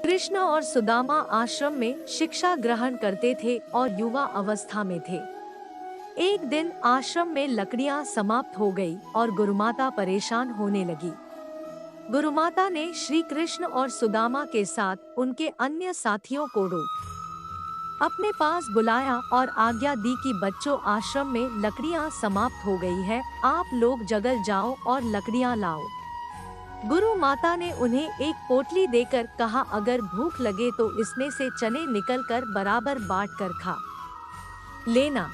कृष्ण और सुदामा आश्रम में शिक्षा ग्रहण करते थे और युवा अवस्था में थे। एक दिन आश्रम में लकड़ियां समाप्त हो गई और गुरुमाता परेशान होने लगी। गुरुमाता ने श्री कृष्ण और सुदामा के साथ उनके अन्य साथियों को अपने पास बुलाया और आज्ञा दी कि बच्चों, आश्रम में लकड़ियां समाप्त हो गई है, आप लोग जंगल जाओ और लकड़ियां लाओ। गुरु माता ने उन्हें एक पोटली देकर कहा, अगर भूख लगे तो इसमें से चने निकलकर बराबर बांट कर खा लेना।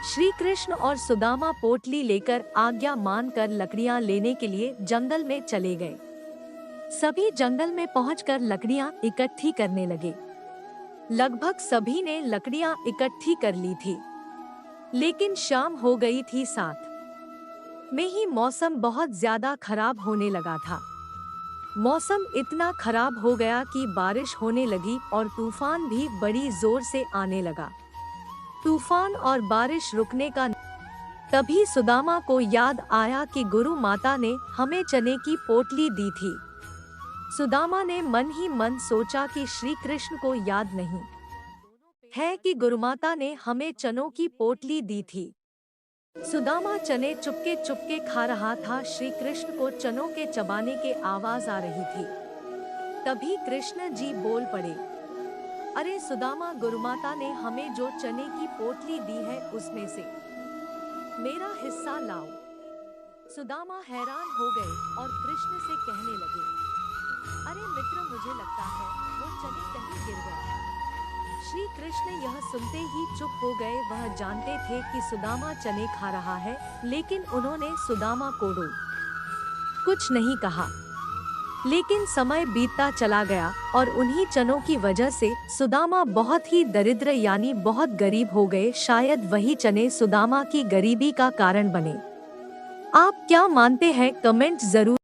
श्री कृष्ण और सुदामा पोटली लेकर आज्ञा मानकर लकड़ियां लेने के लिए जंगल में चले गए। सभी जंगल में पहुंचकर लकड़ियां इकट्ठी करने लगे। लगभग सभी ने लकड़ियां इकट्ठी कर ली थी, लेकिन शाम हो गई थी। साथ में ही मौसम बहुत ज्यादा खराब होने लगा था। मौसम इतना खराब हो गया कि बारिश होने लगी और तूफान भी बड़ी जोर से आने लगा। तूफान और बारिश रुकने का तभी सुदामा को याद आया कि गुरु माता ने हमें चने की पोटली दी थी। सुदामा ने मन ही मन सोचा कि श्री कृष्ण को याद नहीं है कि गुरुमाता ने हमें चनों की पोटली दी थी। सुदामा चने चुपके चुपके खा रहा था। श्री कृष्ण को चनों के चबाने की आवाज आ रही थी। तभी कृष्ण जी बोल पड़े, अरे सुदामा, गुरुमाता ने हमें जो चने की पोटली दी है उसमें से मेरा हिस्सा लाओ। सुदामा हैरान हो गए और कृष्ण से कहने लगे, अरे मित्र, मुझे लगता है वो चने कहीं गिर गए। श्री कृष्ण यह सुनते ही चुप हो गए। वह जानते थे कि सुदामा चने खा रहा है, लेकिन उन्होंने सुदामा को कुछ नहीं कहा। लेकिन समय बीतता चला गया और उन्हीं चनों की वजह से सुदामा बहुत ही दरिद्र यानी बहुत गरीब हो गए। शायद वही चने सुदामा की गरीबी का कारण बने। आप क्या मानते हैं? कमेंट जरूर